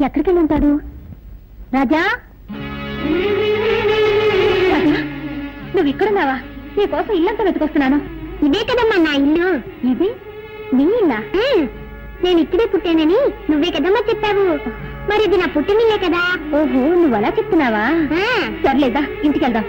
ఎక్కడికి వెళ్ళి ఉంటాడు? రాజా, నువ్వు ఇక్కడున్నావా? నీకోసం ఇల్లంతా వెతుకొస్తున్నాను. ఇదే కదమ్మా నా ఇల్లు. ఇది నీ ఇల్లా? నేను ఇక్కడే పుట్టానని నువ్వే కదమ్మా చెప్పావు. మరి ఇది నా పుట్టినిల్లే కదా. ఓహో, నువ్వు అలా చెప్తున్నావా? సర్లేదా, ఇంటికి వెళ్దాం.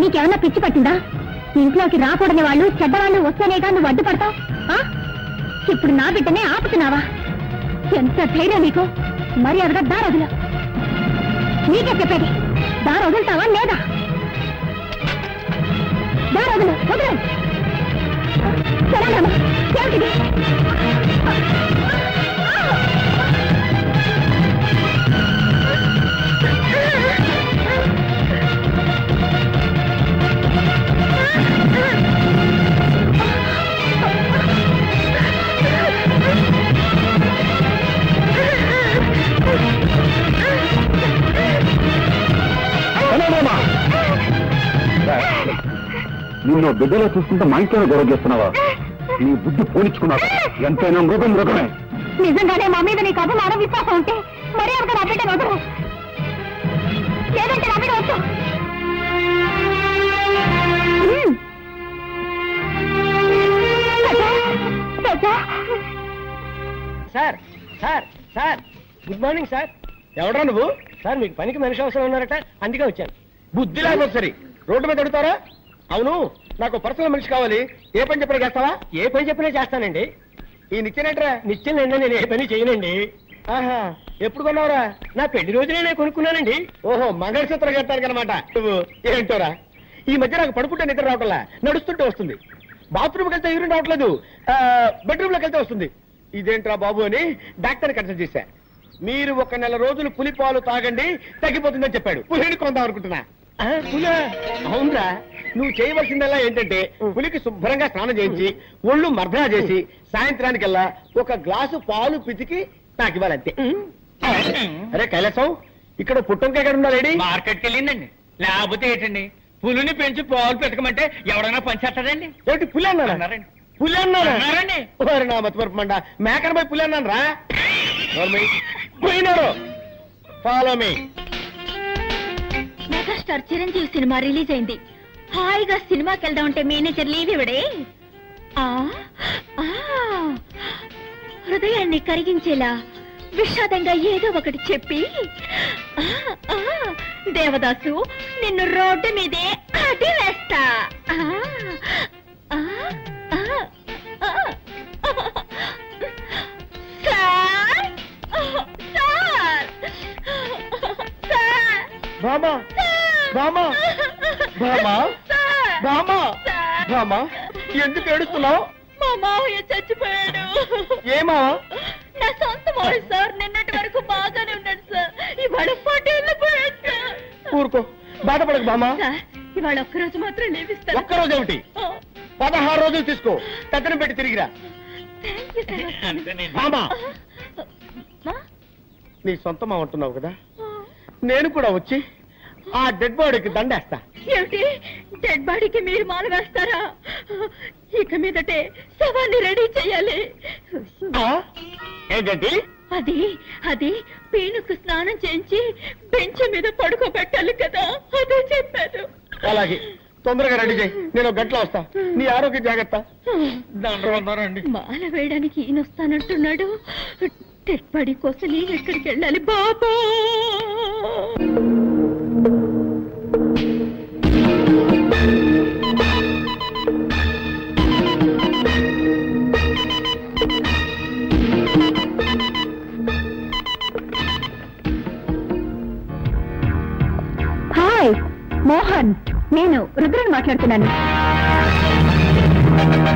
నీకేమన్నా పిచ్చి పట్టిందా? ఇంట్లోకి రాకూడని వాళ్ళు, చెడ్డవాళ్ళు వస్తేనేగా నువ్వు అడ్డుపడతావు. ఇప్పుడు నా బిడ్డనే ఆపుతున్నావా? ఎంత ధైర్యం నీకు? మర్యాదగా దారొదులు. నీకే చెప్పేది, దారి వదులుతావా లేదా? దారొదులు, వదిలే. సరేనమ్మా, ఏమిటిది? నిన్ను బిడ్డలో చూస్తుంటే మా ఇంట్లోనే గొడవ చేస్తున్నావా? నీ బుద్ధి పోనిచ్చుకున్నావు. ఎంతైనా మృగం మృగమే. నిజంగానే మా మీద నీకు అభిమానం, విశ్వాసం ఉంటే మరీ ఒక నా బిడ్డను వదలు. లేదంటే నా బిడ్డ వచ్చు. Sir sir sir, good morning sir. ఎవడరా నువ్వు? సార్, మీకు పనికి మనిషి అవసరం ఉన్నారట, అందుకే వచ్చాను. బుద్ధి లేకపోతే సరే రోడ్డు మీద అడుగుతారా? అవును, నాకు పర్సనల్ మనిషి కావాలి. ఏ పని చెప్పినా చేస్తావా? ఏ పని చెప్పినా చేస్తానండి. ఈ నిత్యనేట్రా? నిత్యం ఏంటో నేను ఏ పని చేయనండి. ఆహా, ఎప్పుడు కొన్నావురా? నా పెళ్లి రోజునే నేను కొనుక్కున్నానండి. ఓహో, మంగళసూత్రం కట్టాను అనమాట. నువ్వు ఏంటోరా, ఈ మధ్య నాకు పడుకుంటే నిద్ర రావట్లా, నడుస్తుంటే వస్తుంది. బాత్రూమ్కి వెళ్తే యూరిన్ రావట్లేదు, బెడ్రూమ్ లోకి వెళ్తే వస్తుంది. ఇదేంట్రా బాబు అని డాక్టర్ని కన్సల్ట్ చేశా. మీరు 1 నెల రోజులు పులిపాలు తాగండి, తగ్గిపోతుందని చెప్పాడు. పులిని కొందాం అనుకుంటున్నా. పులి? అవునరా, నువ్వు చేయవలసిందల్లా ఏంటంటే పులికి శుభ్రంగా స్నానం చేయించి ఒళ్ళు మర్దనా చేసి సాయంత్రానికల్లా 1 గ్లాసు పాలు పితికి తాకివ్వాలంతే. అరే కైలాసం, ఇక్కడ పుట్టంకాయ ఎక్కడ ఉండాలి? మార్కెట్కి వెళ్ళిందండి. లేకపోతే ఏంటండి, పులిని పెంచి పాలు పెట్టకమంటే ఎవడైనా పనిచేస్తాడండి? ఏంటి పులి అన్నారండి? పులి అన్నారండి? నా మతిమరుపు మండ, మేకను పోయి పులి అన్నాను రా. పోయినారు. Follow me. Megastar Chiranjeevi cinema release అయింది. హాయిగా సినిమాకి వెళ్దాం అంటే మేనేజర్ లీవ్ ఇవ్వడే. హృదయాన్ని కరిగించేలా విషాదంగా ఏదో ఒకటి చెప్పి, దేవదాసు నిన్ను రోడ్డు మీదే అడి వేస్తా. బామా బామా బామా బామా బామా, ఎందుకు ఏడుస్తున్నావు? మా మావయ్య చచ్చిపోయాడు. ఏమా? నా సొంత మావయ్య సార్. నిన్నటి వరకు బాగానే ఉన్నాడు సార్, ఇవాళ పటేళ్ళు పోయాడు సార్. ఊరుకో, బాధపడకు బామా. ఇవాళ ఒక్కరోజు మాత్రం లేవిస్తాను. ఒక్కరోజు ఏమిటి, 16 రోజులు తీసుకో, తగ్గన పెట్టి తిరిగిరా. బామా, నీ సొంతమా ఉంటున్నావు కదా, నేను కూడా వచ్చి ఆ డెడ్ బాడీకి దండేస్తా. ఏమిటి, డెడ్ బాడీకి మీరు మాల వేస్తారా? ఇక మీదటే శవాన్ని రెడీ చెయ్యాలి. ఏంటండి? అది పీనుకు స్నానం చేయించి బెంచ్ మీద పడుకోబెట్టాలి కదా, అదే చెప్పాను. అలాగే, తొందరగా రెడీ చేయి, నేను 1 గంటలో వస్తా. నీ ఆరోగ్యం జాగ్రత్త. మాల వేయడానికి ఈయన వస్తానంటున్నాడు. డెడ్ బాడీ కోసం నేను ఎక్కడికి వెళ్ళాలి బాబా? హాయ్ మోహన్, నేను రుద్రని మాట్లాడుతున్నాను.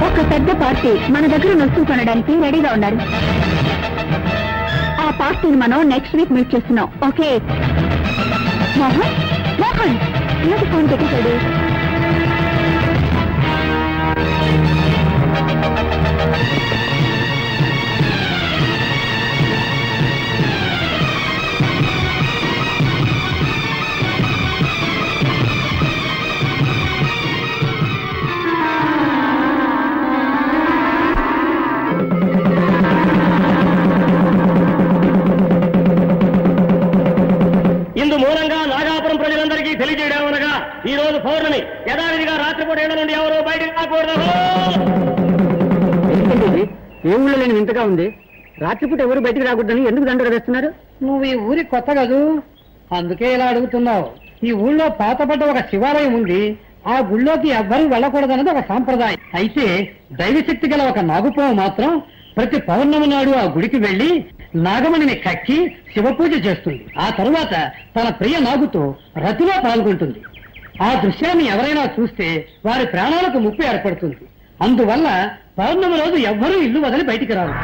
ఒక పెద్ద పార్టీ మన దగ్గర వస్తువు కొనడానికి రెడీగా ఉన్నారు. ఆ ఆ పార్టీని మనం నెక్స్ట్ వీక్ మీట్ చేస్తున్నాం. ఓకే మోహన్, మోహన్ ఏది ఫోన్ పెట్టేశాడు? ఇందు మూలంగా నాగాపురం ప్రజలందరికీ తెలియజేయడమనగా ఈ రోజు పౌర్ణమి యథావిధిగా రాత్రిపూట ఏళ్ల నుండి ఎవరో బయటకు రాకూడదు. ఏ ఊళ్ళో లేని వింతగా ఉంది. రాత్రిపూట ఎవరు బయటికి రాకూడదని ఎందుకు దండగా వేస్తున్నారు? నువ్వు ఈ ఊరి కొత్త కదూ, అందుకే ఇలా అడుగుతున్నావు. ఈ ఊళ్ళో పాతపడ్డ ఒక శివాలయం ఉంది. ఆ గుళ్ళోకి ఎవ్వరూ వెళ్ళకూడదన్నది ఒక సాంప్రదాయం. అయితే దైవశక్తి గల ఒక నాగుపాము మాత్రం ప్రతి పౌర్ణమి నాడు ఆ గుడికి వెళ్లి నాగమణిని కక్కి శివపూజ చేస్తుంది. ఆ తరువాత తన ప్రియ నాగుతో రతిలో పాల్గొంటుంది. ఆ దృశ్యాన్ని ఎవరైనా చూస్తే వారి ప్రాణాలకు ముప్పు ఏర్పడుతుంది. అందువల్ల పౌర్ణమి రోజు ఎవ్వరూ ఇల్లు వదిలి బయటికి రారు.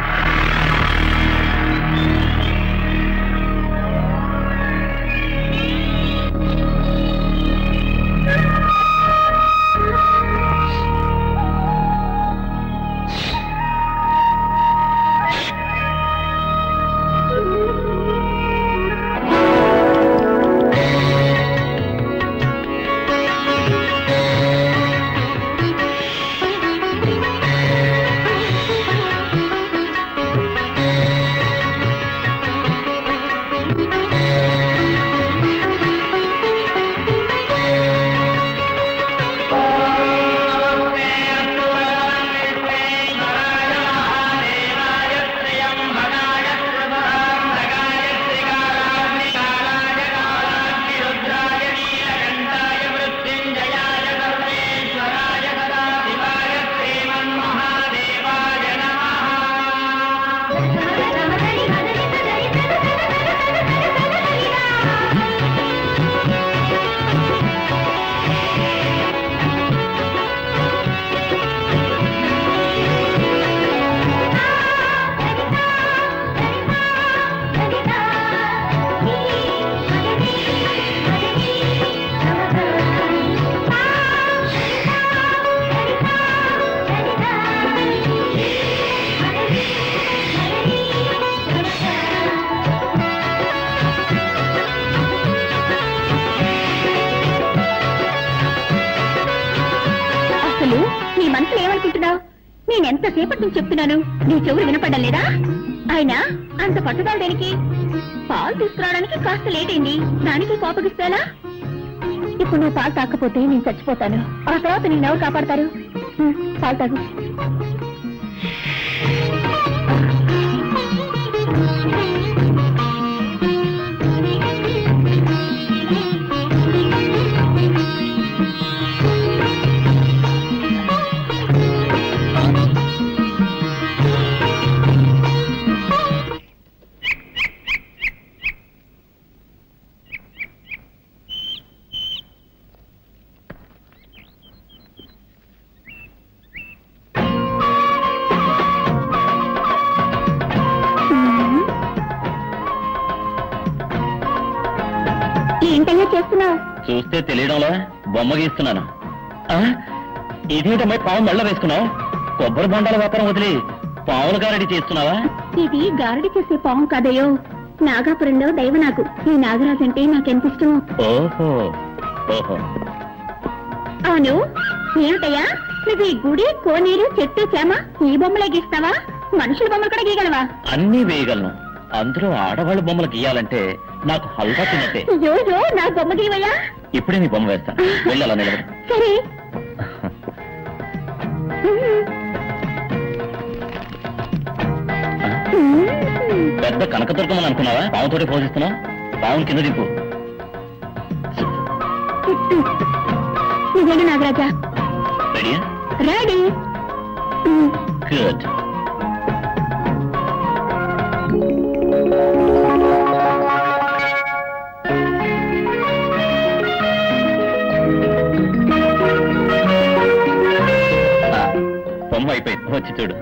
నేనెంతసేపటి నుంచి చెప్తున్నాను, నీ చెవులు వినపడడం లేదా? ఆయన అంత పట్టుదల దేనికి? పాలు తీసుకురావడానికి కాస్త లేట్ అయింది, దానికి కోపగిస్తాలా? ఇప్పుడు నువ్వు పాలు తాకపోతే నేను చచ్చిపోతాను. ఆ తర్వాత నేను ఎవరు కాపాడతారు? పాలు తాగు. ఏంటయ్యా చేస్తున్నావు? చూస్తే తెలియడంలో బొమ్మ గీస్తున్నాను. ఇదేంటమ్మాయి పాము మెళ్ళ వేసుకున్నావు? కొబ్బరి బొండాల వ్యాపారం వదిలి పావుల గారడి చేస్తున్నావా? ఇది గారడి చేసే పాము కాదయ్యో, నాగాపురంలో దైవనాగు. ఈ నాగరాజు అంటే నాకెంత ఇష్టమో. ఓహో ఓహో. అవును, ఏమిటయ్యా నువ్వు ఈ గుడి, కోనేరు, చెట్టు, చేమ ఈ బొమ్మలే గీస్తావా? మనుషుల బొమ్మలు కూడా గీయగలవా? అన్నీ వేయగలను. అందులో ఆడవాళ్ళ బొమ్మలు గీయాలంటే నాకు హల్వా తిన్నట్టే. అయ్యో, నా బొమ్మ గీవయ్యా. ఇప్పుడే నీ బొమ్మ వేస్తా, వెళ్ళి అలా నిలబడి. సరే. పెద్ద కనకదుర్గమని అనుకున్నావా? పావుతోటి పోషిస్తున్నావు. పావుని కింద దింపు. నిజంగా నాగరాజా? రెడీయా? రెడీ. గుడ్. బొమ్మ అయిపోయింది, వచ్చి చూడు.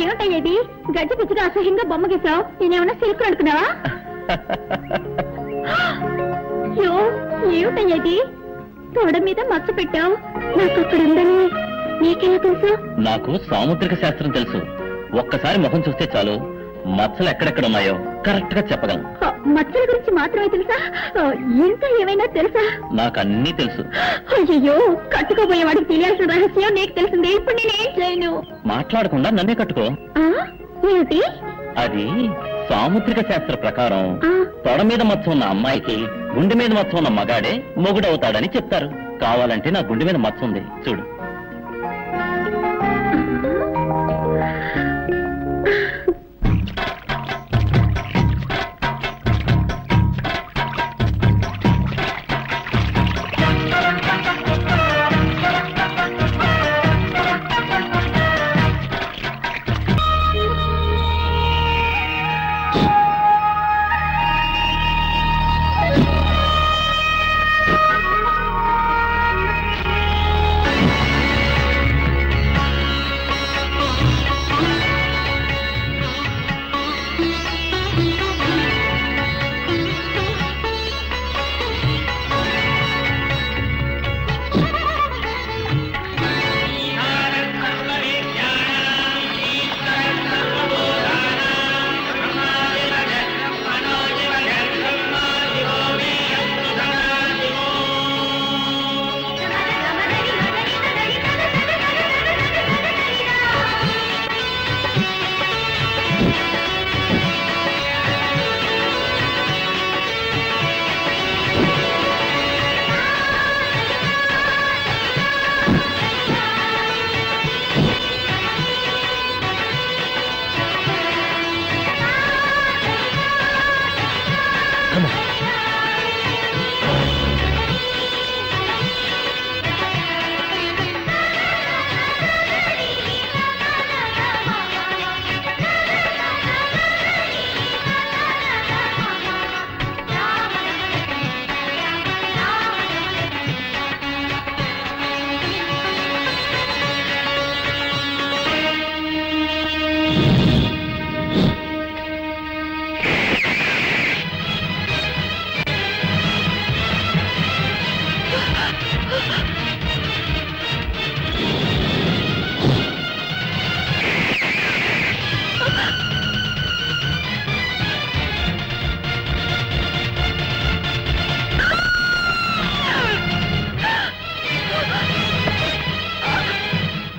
ఏమిటయ్యేది గజ్జి పిచ్చిగా అసహ్యంగా బొమ్మ గీసావు నేనేమన్నా సిల్క్ అనుకున్నావా ఏమిటయ్యేది తోడ మీద మచ్చ పెట్టావు నాకు అక్కడ ఉందని నీకెలా తెలుసు నాకు సాముద్రిక శాస్త్రం తెలుసు ఒక్కసారి ముఖం చూస్తే చాలు మచ్చలు ఎక్కడెక్కడ ఉన్నాయో కరెక్ట్ గా చెప్పగలను మచ్చల గురించి మాత్రమే తెలుసా ఇంకా ఏమైనా తెలుసా నాకు అన్నీ తెలుసు అయ్యో కట్టుకోబోయే వాడికి తెలియాల్సిన రహస్యం నీకు తెలిసిందే ఇప్పుడు నేనేం చేయను మాట్లాడకుండా నన్నే కట్టుకో ఏమిటి అది సాముద్రిక శాస్త్ర ప్రకారం తొడ మీద మచ్చ ఉన్న అమ్మాయికి గుండె మీద మచ్చ ఉన్న మగాడే మొగుడవుతాడని చెప్తారు కావాలంటే నా గుండె మీద మచ్చ ఉంది చూడు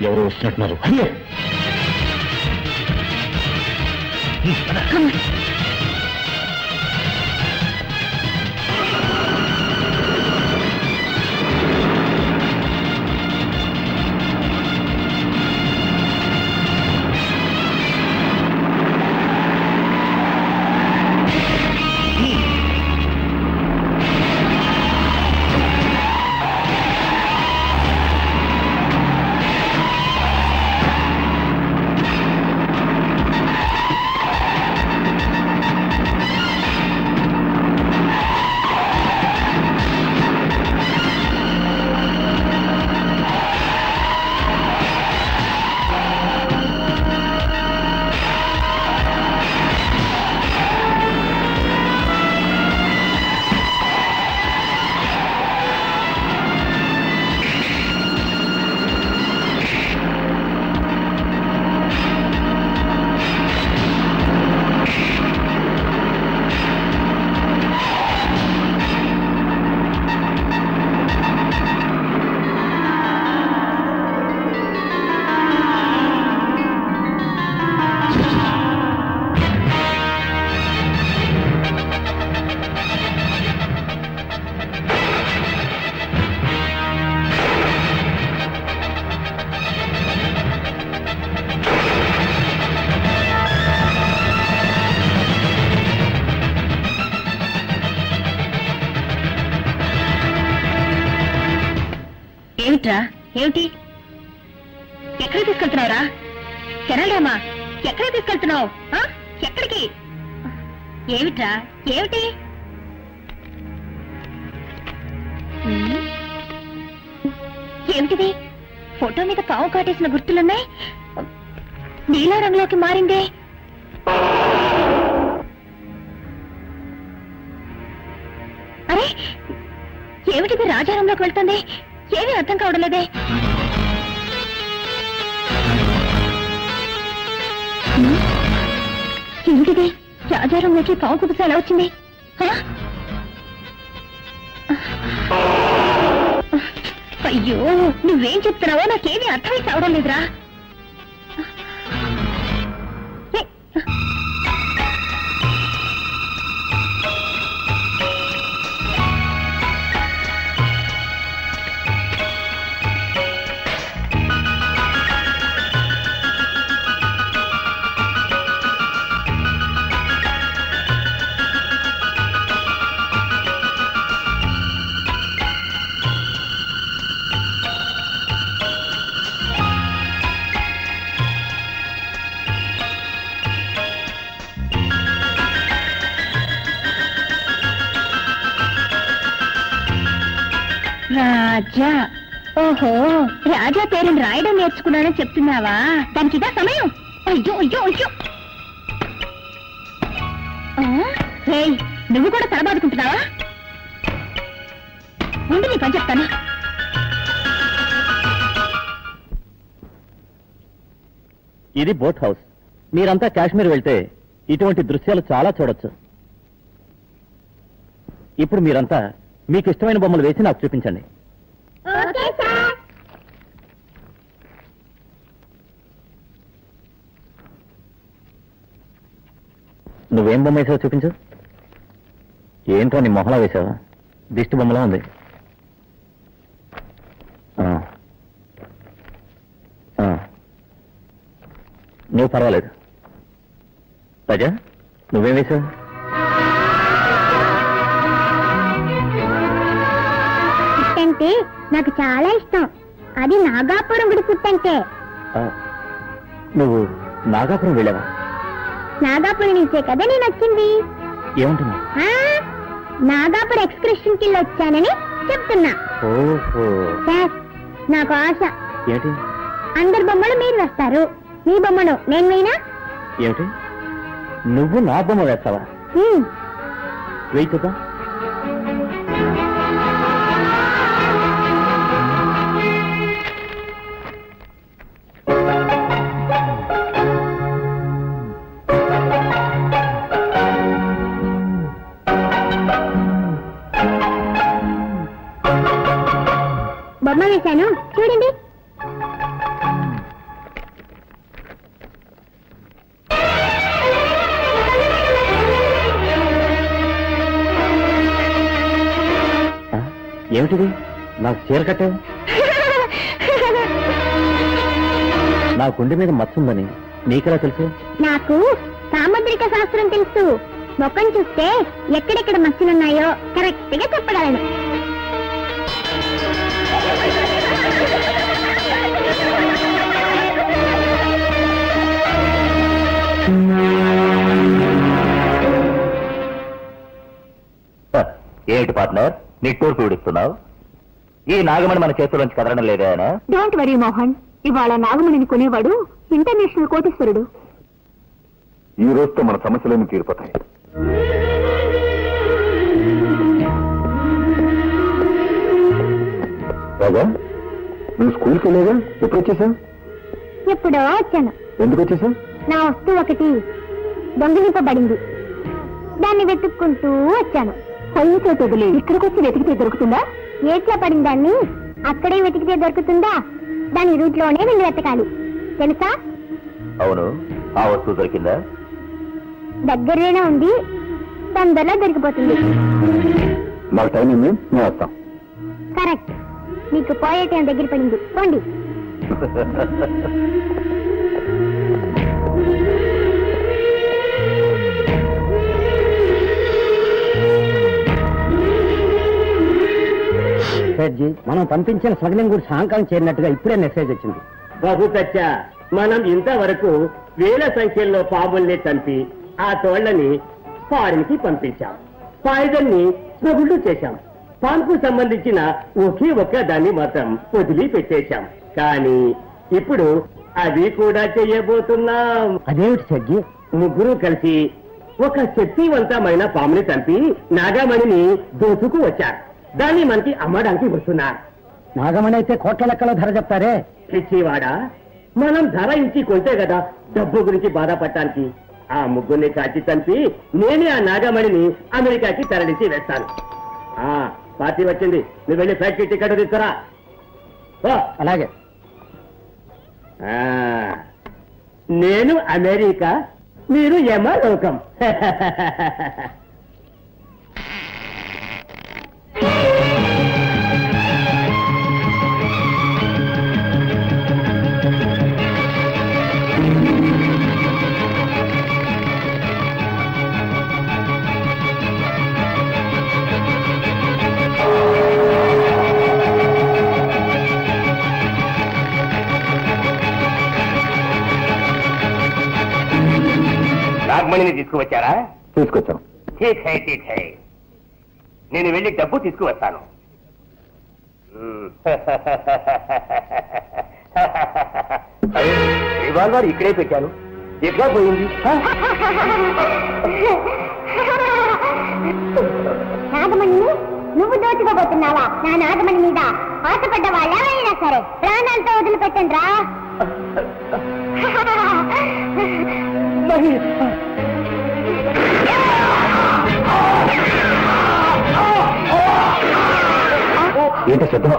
ఎవరు వస్తున్నట్టున్నారు అయ్యో ఏమిట్రా ఏమిటి ఎక్కడికి తీసుకెళ్తున్నావురా కెనడామా ఎక్కడికి తీసుకెళ్తున్నావు ఎక్కడికి ఏమిట్రా ఏమిటి ఏమిటిది ఫోటో మీద పావు కాటేసిన గుర్తులున్నాయి నీలా రంగులోకి మారిందే. అరే ఏమిటిది రాజారంలోకి వెళ్తుంది? ఏమీ అర్థం కావడం లేదే. ఏమిటిది రాజారంలోకి పావు కుదుస ఎలా వచ్చింది? అయ్యో నువ్వేం చెప్తున్నావో నాకేమీ అర్థమై కావడం లేదురా. రాజా, ఓహో రాజా పేరుని రాయడం నేర్చుకున్నానని చెప్తున్నావా? దానికి ఇదా సమయం? అయ్యో అయ్యో అయ్యో. నువ్వు కూడా తలబాదుకుంటున్నావా? ముందు నీ పని చెప్తాను. ఇది బోట్ హౌస్. మీరంతా కాశ్మీర్ వెళ్తే ఇటువంటి దృశ్యాలు చాలా చూడొచ్చు. ఇప్పుడు మీరంతా మీకు ఇష్టమైన బొమ్మలు వేసి నాకు చూపించండి. నువ్వేం బొమ్మ వేసావో చూపించు. ఏంటో నీ మొహలా వేసావా? దిష్టి బొమ్మలా ఉంది. నువ్వు పర్వాలేదు. రాజా నువ్వేం వేసావు? పుట్టంటే నాకు చాలా ఇష్టం. అది నాగాపురం గుడి పుట్టంటే. నువ్వు నాగాపురం వెళ్ళావా? నాగాపురం నుంచే కదా నేను వచ్చింది. ఏముంటుంది? నాగాపురం ఎక్స్కర్షన్ కి వచ్చానని చెప్తున్నా. సార్ నాకు ఆశ. ఏంటి? అందరి బొమ్మలు మీరు వేస్తారు, మీ బొమ్మను నేను వేయనా? ఏమిటి నువ్వు నా బొమ్మ వేస్తావా? వెయ్యి చూద్దాం. బొమ్మ వేశాను చూడండి. ఏమిటిది? నాకు చీర కట్టావు. నా గుండె మీద మచ్చ ఉందని నీకెలా తెలుసు? నాకు సాముద్రిక శాస్త్రం తెలుసు. మొక్కను చూస్తే ఎక్కడెక్కడ మచ్చలున్నాయో కరెక్ట్ గా చెప్పగలను. ఏమిటి పార్ట్నర్ నిట్టూరు పీడిస్తున్నావు? ఈ నాగమణి మన చేతుల్లోంచి కదలడం లేదా? డోంట్ వరీ మోహన్, ఇవాళ నాగమణిని కొనేవాడు ఇంటర్నేషనల్ కోటీశ్వరుడు. ఈ రోజుతో మన సమస్యలన్నీ తీరిపోతాయి. రాజా నువ్వు స్కూల్కి వెళ్ళేగా? ఎప్పుడు వచ్చేసావు? ఎప్పుడో వచ్చాను. ఎందుకు వచ్చేసావు? నా వస్తువు ఒకటి దొంగిలింపబడింది. దాన్ని వెతుక్కుంటూ వచ్చాను. పొయ్యితో తెగులు ఇక్కడికి వచ్చి వెతికితే దొరుకుతుందా? ఏట్లా పడిన దాన్ని అక్కడే వెతికితే దొరుకుతుందా? దాని రూట్లోనే వెళ్ళి వెతకాలి, తెలుసా? అవును, ఆ వస్తువు దొరికిందా? దగ్గరలోనే ఉంది, తొందరలో దొరికిపోతుంది. నాకు టైం ఉంది, నేను వస్తాం. కరెక్ట్, మీకు పోయే టైం దగ్గర పడింది. పోండి. సేట్జీ, మనం పంపించిన స్మగ్లింగ్ గురించి హాంకాంగ్ చేరినట్టుగా ఇప్పుడే మెసేజ్ వచ్చింది. బాబు సత్య, మనం ఇంతవరకు వేల సంఖ్యలో పాముల్ని చంపి ఆ తోళ్లని ఫారిన్ కి పంపించాం. పాయిజన్ ని స్మగుళ్ళు చేశాం. పాన్కు సంబంధించిన ఒకే ఒక్క దాన్ని మాత్రం వదిలి పెట్టేశాం. కానీ ఇప్పుడు అది కూడా చెయ్యబోతున్నాం. అదేమిటి సజ్జి? ముగ్గురు కలిసి ఒక శక్తివంతమైన పాముని చంపి నాగమణిని దోచుకు వచ్చారు. దాన్ని మనకి అమ్మడానికి వస్తున్నారు. నాగమణి అయితే కోట్ల లెక్కలో ధర చెప్తారే. పిచ్చివాడా, మనం ధర ఇచ్చి కొంటే కదా డబ్బు గురించి బాధపడటానికి. ఆ ముగ్గురిని కాచి చంపి నేనే ఆ నాగమణిని అమెరికాకి తరలించి వేస్తాను. పార్టీ వచ్చింది, నువ్వు వెళ్ళి ఫ్లైట్ టికెట్ తీసుకురా. అలాగే. నేను అమెరికా, మీరు యమలోకం. నాగమణిని తీసుకువచ్చారా? తీసుకొచ్చాం. ఠీక్ హై. నేను వెళ్ళి డబ్బు తీసుకువస్తాను. రివాల్వర్ ఇక్కడే పెట్టాను, ఎట్లా పోయింది? నాగమణి నువ్వు దోచుకోబోతున్నావా? నా నాగమణి మీద ఆశపడ్డ వాళ్ళ వెళ్ళినా సరే ప్రాణాలతో వదిలిపెట్టండి రా. ఏంటి శబ్దం?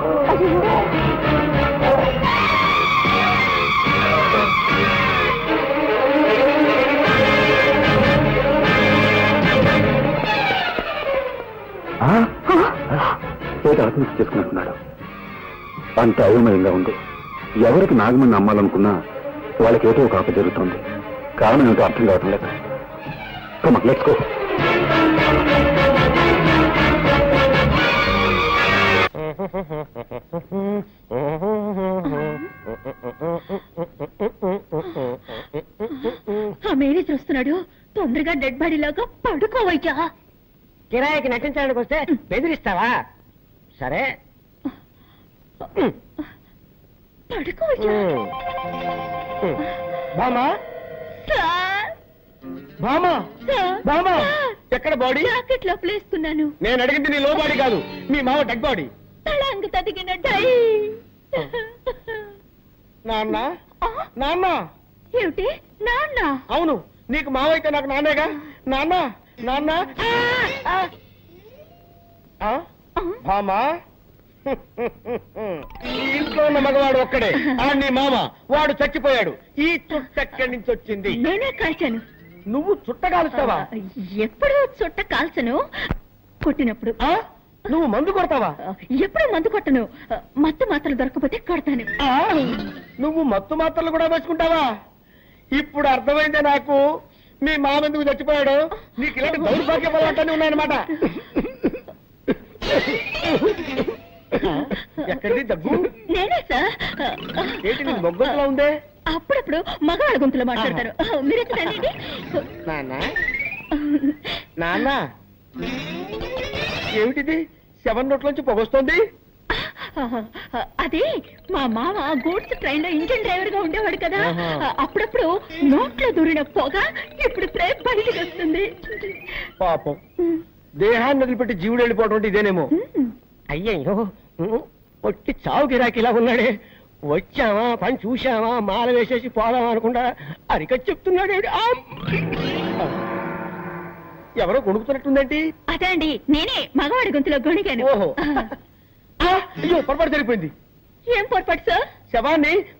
ఆత్మహత్య చేసుకున్నట్టున్నాడు. అంత అయోమయంగా ఉంది. ఎవరికి నాగమణి అమ్మాలనుకున్నా వాళ్ళకి ఏదో ఒక ఆప జరుగుతుంది. కారణం ఏమిటో అర్థం కావటం లేదు. Let's go. ఆ మేనేజర్ వస్తున్నాడు, తొందరగా డెడ్ బాడీ లాగా పడుకోవయ్యా. కిరాయికి నటించడానికి వస్తే బెదిరిస్తావా? సరే పడుకోవయ్యా. బామా, బామా, బామా, ఎక్కడ బాడీ? జాకెట్ లోపల వేసుకున్నాను. నేను అడిగింది నీ లో బాడీ కాదు, మీ మామ డెడ్ బాడీ. తళంగు తదిగిన డై. నాన్న, నాన్న. ఏమిటి నాన్న? అవును, నీకు మావ అయితే నాకు నాన్నేగా. నాన్న, నాన్న. బామా, ఈ ఇంట్లో ఉన్న మగవాడు ఒక్కడే, నీ మామ. వాడు చచ్చిపోయాడు. ఈ చుట్ట ఎక్కడి నుంచి వచ్చింది? నేనే కాల్చాను. నువ్వు చుట్ట కాలుస్తావా? ఎప్పుడు చుట్ట కాల్చను, కొట్టినప్పుడు. నువ్వు మందు కొడతావా? ఎప్పుడు మందు కొట్టను. మత్తు మాత్రలు దొరకపోతే కొడతాను. నువ్వు మత్తు మాత్రలు కూడా వేసుకుంటావా? ఇప్పుడు అర్థమైందే నాకు మీ మామ ఎందుకు చచ్చిపోయాడు. నీకు ఇలాంటి దౌర్భాగ్య పదార్థాన్ని ఉన్నాయన్నమాట. ఎక్కడిది దగ్గు? నేనే సార్. ఏంటి నీ మొగ్గంలో ఉందే? అప్పుడప్పుడు మగవాళ్ళ గొంతులో మాట్లాడతారు. మీరు తండ్రి. నాన్న, నాన్న, ఏమిటిది? 7 నోట్లోంచి పొగొస్తోంది. అది మా మామ గూడ్స్ ట్రైన్ లో ఇంజిన్ డ్రైవర్ గా ఉండేవాడు కదా. అప్పుడప్పుడు నోట్లో దూరిన పొగ ఇప్పుడు బయటికి వస్తుంది. పాపం, దేహాన్ని వదిలిపెట్టి జీవుడు వెళ్ళిపోవడం అంటే ఇదేనేమో. అయ్యయ్యో, ఒట్టి చావు గిరాకి ఇలా ఉన్నాడే. వచ్చామా, పని చూశామా, మాల వేసేసి పోదామా అనుకుంటా అరికట్ చెప్తున్నాడు. ఎవరో గొణుకుతున్నట్టుందేంటి? అదే అండి, నేనే మగవాడి గొంతులో గొణిగాను. ఓహో, అయ్యో పొరపాటు జరిగిపోయింది. ఏం పొరపాటు సార్? శవాన్ని